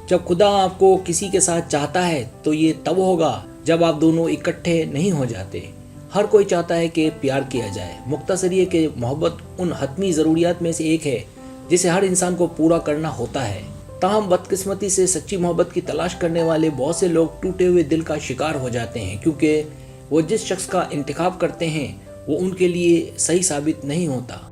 जब खुदा आपको किसी के साथ चाहता है तो ये तब होगा जब आप दोनों इकट्ठे नहीं हो जाते। हर कोई चाहता है कि प्यार किया जाए। मुख्तसर ये कि मोहब्बत उन हतमी ज़रूरियात में से एक है जिसे हर इंसान को पूरा करना होता है। ताहम बदकिस्मती से सच्ची मोहब्बत की तलाश करने वाले बहुत से लोग टूटे हुए दिल का शिकार हो जाते हैं, क्योंकि वो जिस शख्स का इंतखाब करते हैं वो उनके लिए सही साबित नहीं होता।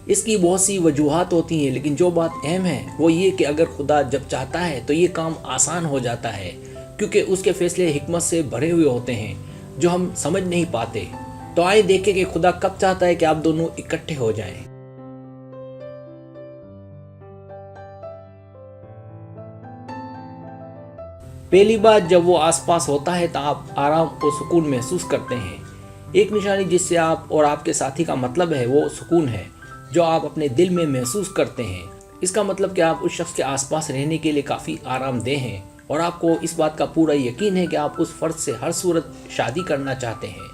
इसकी बहुत सी वजूहात होती हैं, लेकिन जो बात अहम है वो ये कि अगर खुदा जब चाहता है तो ये काम आसान हो जाता है, क्योंकि उसके फैसले हिकमत से भरे हुए होते हैं जो हम समझ नहीं पाते। तो आइए देखें कि खुदा कब चाहता है कि आप दोनों इकट्ठे हो जाएं। पहली बात, जब वो आसपास होता है तो आप आराम और सुकून महसूस करते हैं। एक निशानी जिससे आप और आपके साथी का मतलब है वो सुकून है जो आप अपने दिल में महसूस करते हैं। इसका मतलब कि आप उस शख्स के आसपास रहने के लिए काफ़ी आरामदेह हैं और आपको इस बात का पूरा यकीन है कि आप उस फर्द से हर सूरत शादी करना चाहते हैं।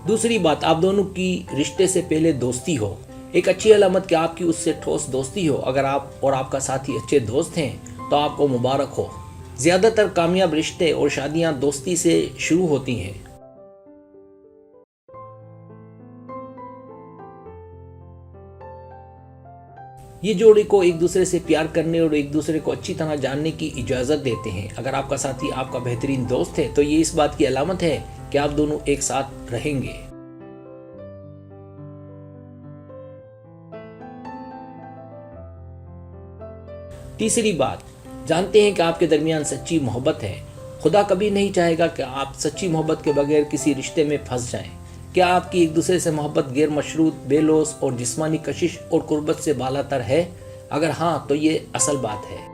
दूसरी बात, आप दोनों की रिश्ते से पहले दोस्ती हो। एक अच्छी अलामत कि आपकी उससे ठोस दोस्ती हो। अगर आप और आपका साथी अच्छे दोस्त हैं तो आपको मुबारक हो। ज़्यादातर कामयाब रिश्ते और शादियां दोस्ती से शुरू होती हैं। ये जोड़े को एक दूसरे से प्यार करने और एक दूसरे को अच्छी तरह जानने की इजाज़त देते हैं। अगर आपका साथी आपका बेहतरीन दोस्त है तो ये इस बात की अलामत है कि आप दोनों एक साथ रहेंगे। तीसरी बात, जानते हैं कि आपके दरमियान सच्ची मोहब्बत है। खुदा कभी नहीं चाहेगा कि आप सच्ची मोहब्बत के बगैर किसी रिश्ते में फंस जाएं। क्या आपकी एक दूसरे से मोहब्बत गैर मशरूत, बेलौस और जिस्मानी कशिश और कुर्बत से बालातर है? अगर हाँ तो ये असल बात है।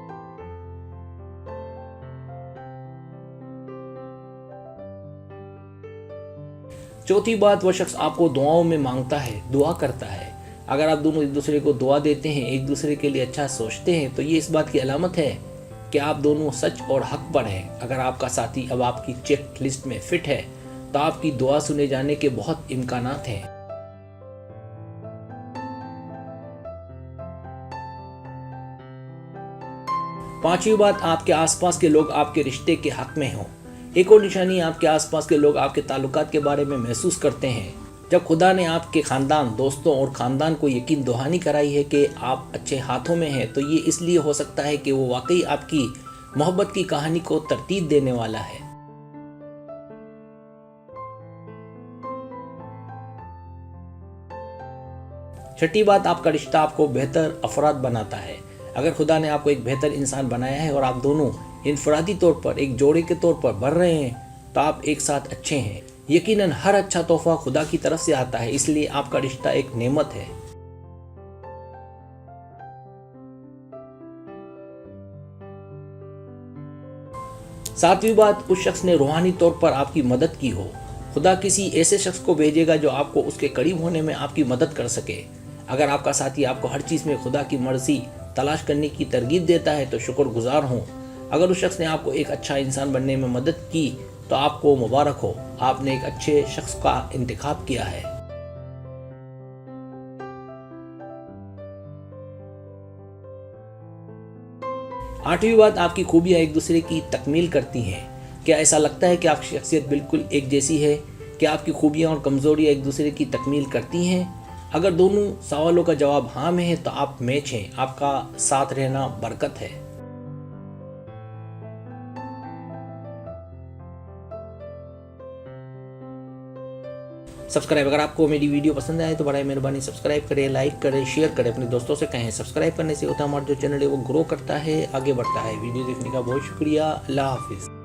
चौथी बात, वह शख्स आपको दुआओं में मांगता है, दुआ करता है। अगर आप दोनों एक दूसरे को दुआ देते हैं, एक दूसरे के लिए अच्छा सोचते हैं, तो ये इस बात की अलामत है कि आप दोनों सच और हक पर हैं। अगर आपका साथी अब आपकी चेक लिस्ट में फिट है तो आपकी दुआ सुने जाने के बहुत इम्कानात हैं। पांचवी बात, आपके आसपास के लोग आपके रिश्ते के हक में हों। एक और निशानी, आपके आसपास के लोग आपके ताल्लुकात के बारे में महसूस करते हैं। जब खुदा ने आपके खानदान, दोस्तों और खानदान को यकीन दहानी कराई है कि आप अच्छे हाथों में हैं, तो ये इसलिए हो सकता है कि वो वाकई आपकी मोहब्बत की कहानी को तरतीब देने वाला है। छठी बात, आपका रिश्ता आपको बेहतर अफराद बनाता है। अगर खुदा ने आपको एक बेहतर इंसान बनाया है और आप दोनों इनफरादी तौर पर एक जोड़े के तौर पर बढ़ रहे हैं तो आप एक साथ अच्छे हैं। यकीनन हर अच्छा तोहफा खुदा की तरफ से आता है, इसलिए आपका रिश्ता एक नेमत है। सातवीं बात, उस शख्स ने रूहानी तौर पर आपकी मदद की हो। खुदा किसी ऐसे शख्स को भेजेगा जो आपको उसके करीब होने में आपकी मदद कर सके। अगर आपका साथी आपको हर चीज़ में खुदा की मर्जी तलाश करने की तरगीब देता है तो शुक्रगुजार हों। अगर उस शख्स ने आपको एक अच्छा इंसान बनने में मदद की तो आपको मुबारक हो, आपने एक अच्छे शख्स का इंतखाब किया है। आठवीं बात, आपकी खूबियां एक दूसरे की तकमील करती हैं। क्या ऐसा लगता है कि आपकी शख्सियत बिल्कुल एक जैसी है? क्या आपकी खूबियां और कमजोरियां एक दूसरे की तकमील करती हैं? अगर दोनों सवालों का जवाब हाँ में है तो आप मैच हैं, आपका साथ रहना बरकत है। सब्सक्राइब, अगर आपको मेरी वीडियो पसंद आए तो बड़ा मेहरबानी सब्सक्राइब करें, लाइक करें, शेयर करें, अपने दोस्तों से कहें। सब्सक्राइब करने से होता है हमारा जो चैनल है वो ग्रो करता है, आगे बढ़ता है। वीडियो देखने का बहुत शुक्रिया। अल्लाह हाफिज़।